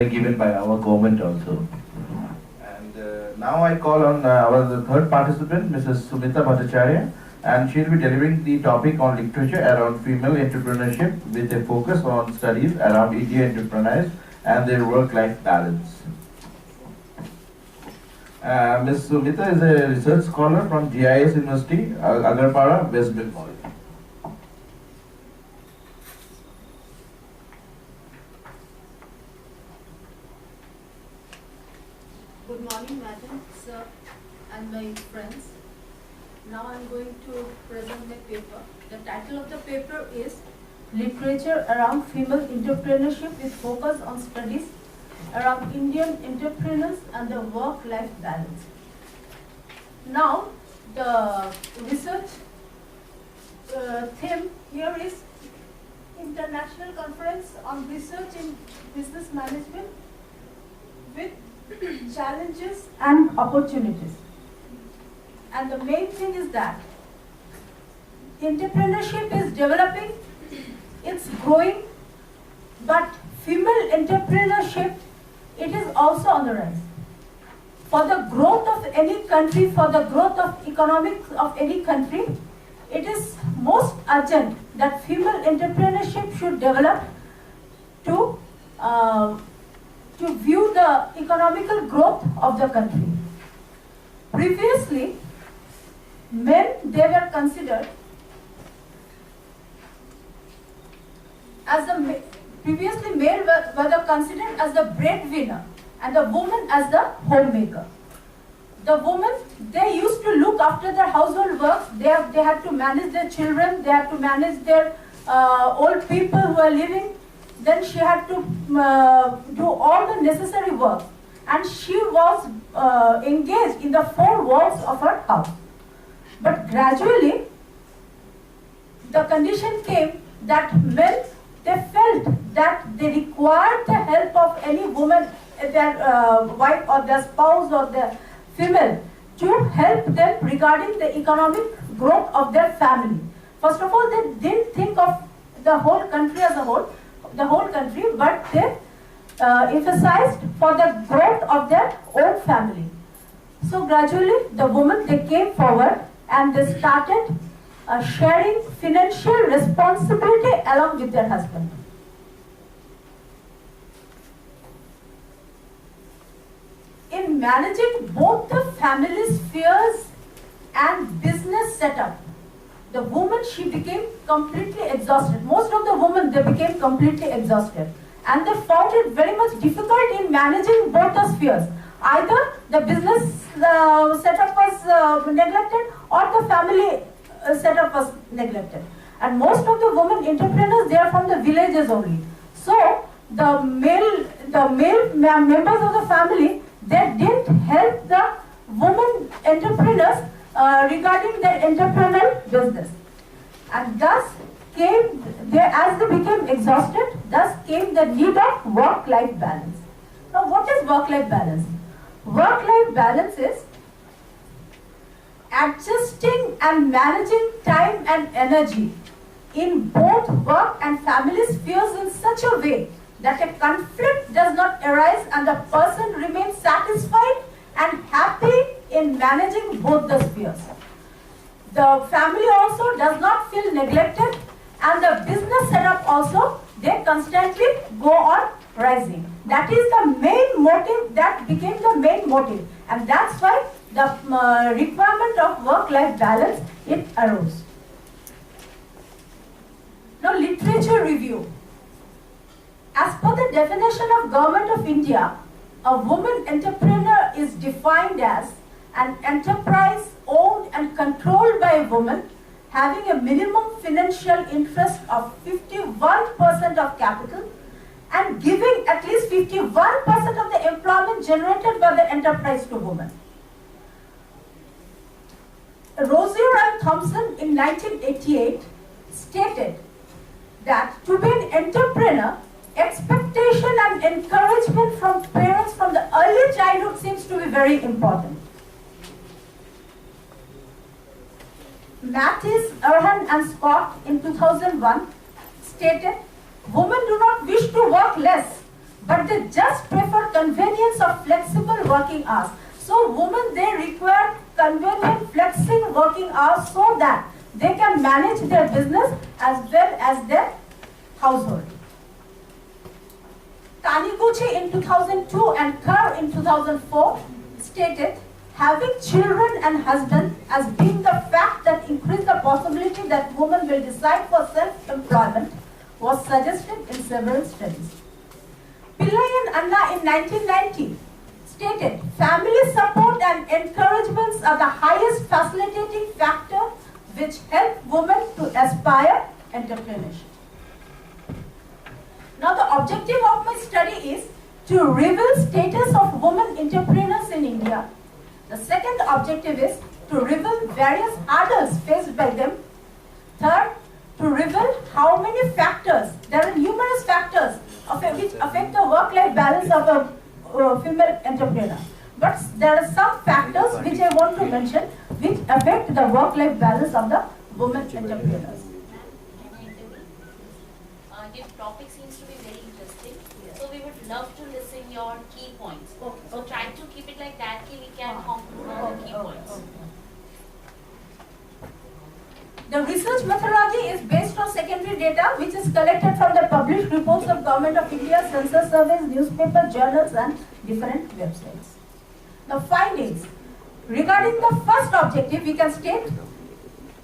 given by our government also. And now I call on our third participant, Mrs. Sumita Bhattacharya, and she will be delivering the topic on literature around female entrepreneurship with a focus on studies around Indian entrepreneurs and their work-life balance. Ms. Sumita is a research scholar from GIS University, Agarpara, West Bengal. Good morning, madam, sir, and my friends. Now I am going to present my paper. The title of the paper is Literature Around Female Entrepreneurship with Focus on Studies Around Indian Entrepreneurs and the Work-Life Balance. Now, the research theme here is International Conference on Research in Business Management with challenges and opportunities. And the main thing is that entrepreneurship is developing, it's growing, but female entrepreneurship, it is also on the rise. For the growth of any country, for the growth of economics of any country, it is most urgent that female entrepreneurship should develop to view the economical growth of the country. Previously, men, they were considered as the previously male were considered as the breadwinner and the woman as the homemaker. The women, they used to look after their household works. They had to manage their children, they had to manage their old people who are living. Then she had to do all the necessary work, and she was engaged in the four walls of her house. But gradually, the condition came that men, they felt that they required the help of any woman, their wife or their spouse or their female, to help them regarding the economic growth of their family. First of all, they didn't think of the whole country as a whole, but they emphasized for the growth of their own family. So gradually, the women, they came forward and they started sharing financial responsibility along with their husband. In managing both the family spheres and business setup, the woman, she became completely exhausted. Most of the women, they became completely exhausted. And they found it very much difficult in managing both the spheres. Either the business setup was neglected or the family setup was neglected. And most of the women entrepreneurs, they are from the villages only. So the male members of the family, they didn't help the women entrepreneurs regarding their entrepreneurial business. And thus came, as they became exhausted, thus came the need of work-life balance. Now, what is work-life balance? Work-life balance is adjusting and managing time and energy in both work and family spheres in such a way that a conflict does not arise and the person remains satisfied and happy in managing both the spheres. The family also does not feel neglected, and the business setup also, they constantly go on rising. That is the main motive, that became the main motive, and that's why the requirement of work-life balance, it arose. Now, literature review. As per the definition of Government of India, a woman entrepreneur is defined as an enterprise owned and controlled by a woman having a minimum financial interest of 51% of capital and giving at least 51% of the employment generated by the enterprise to women. Rosier and Thompson in 1988 stated that to be an entrepreneur, expectation and encouragement from parents from the early childhood seems to be very important. Matthews, Erhan and Scott in 2001 stated, women do not wish to work less, but they just prefer convenience of flexible working hours. So women, they require convenient, flexible working hours so that they can manage their business as well as their household. Taniguchi in 2002 and Kerr in 2004 stated, having children and husband as being the fact that increase the possibility that women will decide for self-employment was suggested in several studies. Pillai and Anna in 1990 stated, family support and encouragements are the highest facilitating factor which help women to aspire entrepreneurship. Now the objective of my study is to reveal status of women entrepreneurs in India. The second objective is to reveal various hurdles faced by them. Third, to reveal how many factors, there are numerous factors which affect the work-life balance of a female entrepreneur. But there are some factors which I want to mention which affect the work-life balance of the women entrepreneurs. Your topic seems to be very interesting, so we would love to listen your key points. Okay. So try to keep it like that, we can conclude on the key points. The research methodology is based on secondary data which is collected from the published reports of Government of India, census surveys, newspaper, journals and different websites. The findings. Regarding the first objective, we can state,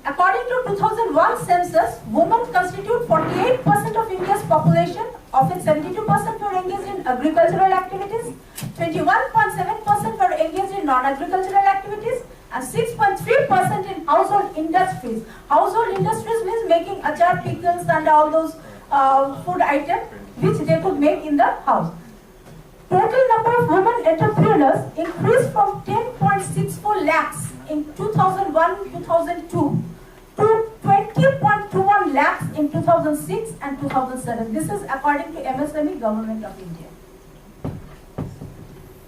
according to 2001 census, women constitute 48% of India's population, of which 72% were engaged in agricultural activities, 21.7% were engaged in non-agricultural activities, and 6.3% in household industries. Household industries means making achar, pickles and all those food items which they could make in the house. Total number of women entrepreneurs increased from 10.64 lakhs in 2001-2002 to 20.21 lakhs in 2006 and 2007. This is according to MSME Government of India.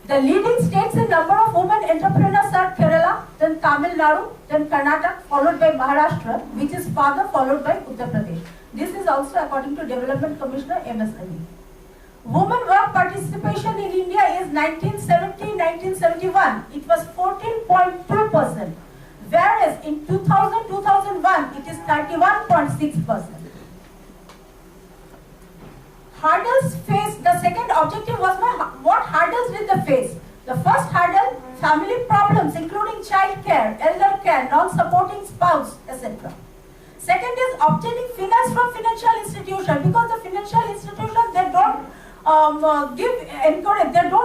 The leading states in number of women entrepreneurs are Kerala, then Tamil Nadu, then Karnataka, followed by Maharashtra, which is further followed by Uttar Pradesh. This is also according to Development Commissioner MSME. Women work participation in India is 1970-1971. It was 14.2%, whereas in 2000-2001 it is 31.6%. Hurdles faced, the second objective was what hurdles did they face? The first hurdle, family problems including child care, elder care, non-supporting spouse, etc. Second is obtaining finance from financial institution, because the financial institution, they don't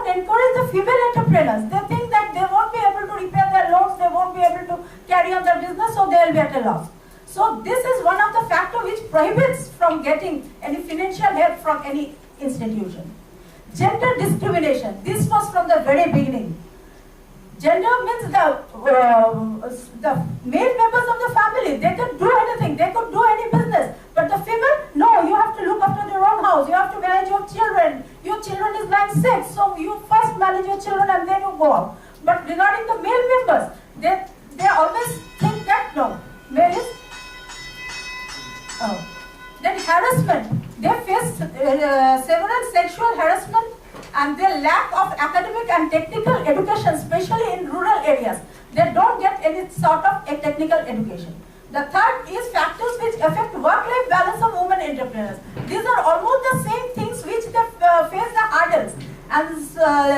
encourage the female entrepreneurs. They think that they won't be able to repay their loans, they won't be able to carry on their business, so they will be at a loss. So this is one of the factors which prohibits from getting any financial help from any institution. Gender discrimination. This was from the very beginning. Gender means the male members of the family, they could do anything, they could do any business. But the female, no, you have to look after your own house, you have to manage your children. Your children is like 6, so you first manage your children and then you go out. But regarding the male members, they always think that no, male is. Then harassment. They face several sexual harassment and their lack of academic and technical education, especially in rural areas. They don't get any sort of a technical education. The third is factors which affect work-life balance of women entrepreneurs. These are almost the same things which they face the hurdles. And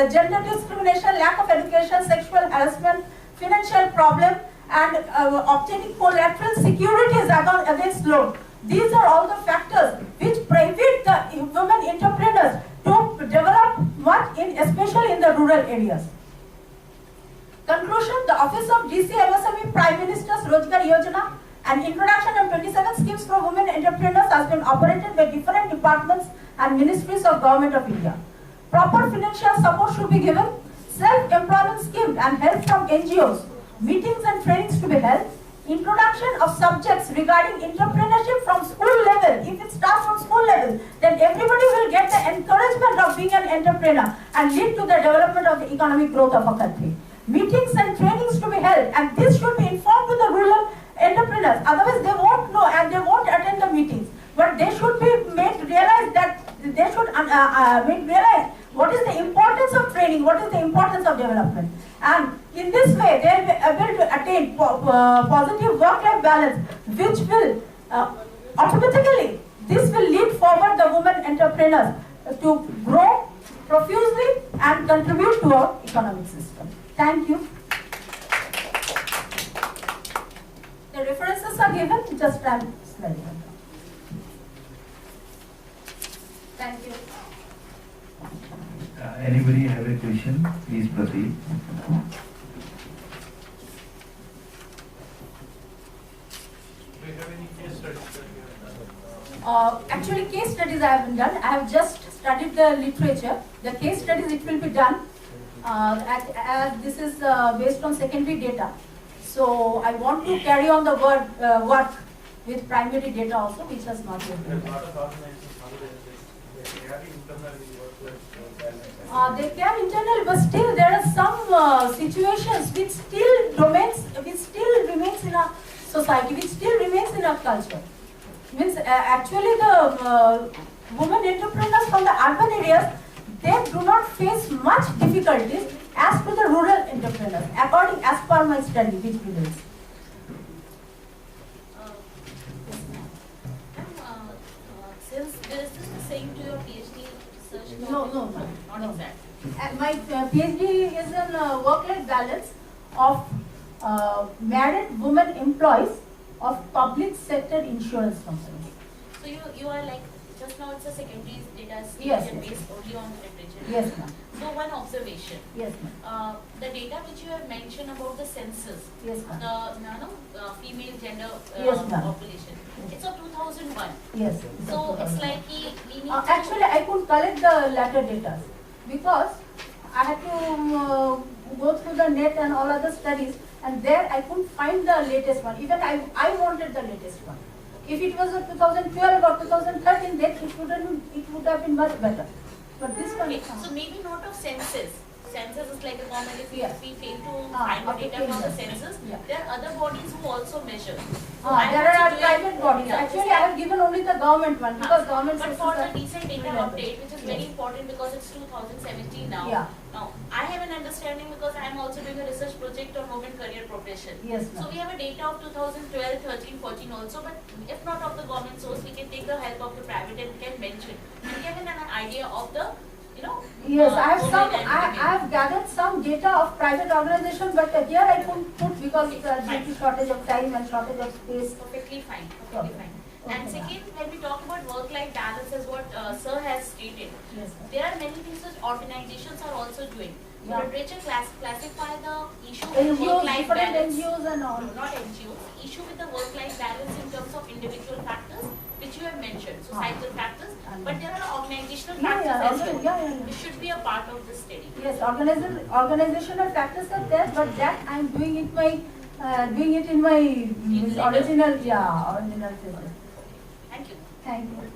gender discrimination, lack of education, sexual harassment, financial problem, and obtaining collateral securities against loan. These are all the factors which prohibit the women entrepreneurs to develop much, especially in the rural areas. Conclusion, the Office of DC MSME Prime Minister's Rozgar Yojana and introduction of 27 schemes for women entrepreneurs has been operated by different departments and ministries of Government of India. Proper financial support should be given, self-employment scheme and help from NGOs, meetings and trainings to be held, introduction of subjects regarding entrepreneurship from school level. If it starts from school level, then everybody will get the encouragement of being an entrepreneur and lead to the development of the economic growth of a country. Meetings and trainings to be held, and this should be informed to the rural entrepreneurs. Otherwise, they won't know and they won't attend the meetings. But they should be made to realize that they should realize what is the importance of training, what is the importance of development. And in this way, they will be able to attain positive work-life balance, which will automatically, this will lead forward the women entrepreneurs to grow profusely and contribute to our economic system. Thank you. The references are given, just I'm sliding them down. Thank you. Anybody have a question? Please proceed. Do you have any case studies that you have done? Actually, case studies I haven't done. I have just studied the literature. The case studies, it will be done. As this is based on secondary data. So I want to carry on the work with primary data also, which has not been There are done. a lot of organizations nowadays, they have internally work-life balance. They can internal, but still there are some situations which still remains in our society, which still remains in our culture. Means actually the women entrepreneurs from the urban areas, they do not face much difficulties as to the rural entrepreneurs, according as per my study, which prevails. Since this is the same to your PhD research? No. Not exactly. My PhD is in work-life balance of married women employees of public sector insurance companies. So you are like, just now it's a secondary data Yes, stage yes. based only on literature. Yes, ma'am. So one observation. Yes, ma'am. The data which you have mentioned about the census, Yes, ma'am. the female gender Yes, ma'am. population, it's of 2001. Yes. So it's like we need to... Actually, I could collect the latter data because I had to go through the net and all other studies, and there I couldn't find the latest one. Even I wanted the latest one. If it was a 2012 or 2013, then it would have been much better. But this one, Okay, so maybe not of census. Census is like a common, if we Yeah. fail to find the okay, data from the yes. census, Yeah. there are other bodies who also measure. So there are private bodies. Yeah. Actually, I have given only the government one because government But sources for the are recent data reliable. update, which is very important because it's 2017 now. Yeah. Now, I have an understanding because I am also doing a research project on women career progression. Yes, So ma'am. we have a data of 2012, 13, 14 also, but if not of the government source, we can take the help of the private and can mention and get an idea of the, Yes, I have some. women and I women. have gathered some data of private organization, but here I couldn't put because due to shortage of time and shortage of space. Perfectly fine, perfectly Okay. fine. Okay, And ma'am. second, when we talk about work-life balance, as what Sir has stated, Yes, ma'am. there are many things that organizations are also doing. Yeah. Literature classify the issue with the NGOs, work-life different balance. NGOs and all. No, not NGOs. Issue with the work-life balance in terms of individual factors, which you have mentioned, societal factors, but there are organizational factors as well. Yeah. It should be a part of the study. Yes, organizational factors are there, but that I am doing it in my original thesis. Thank you. Thank you.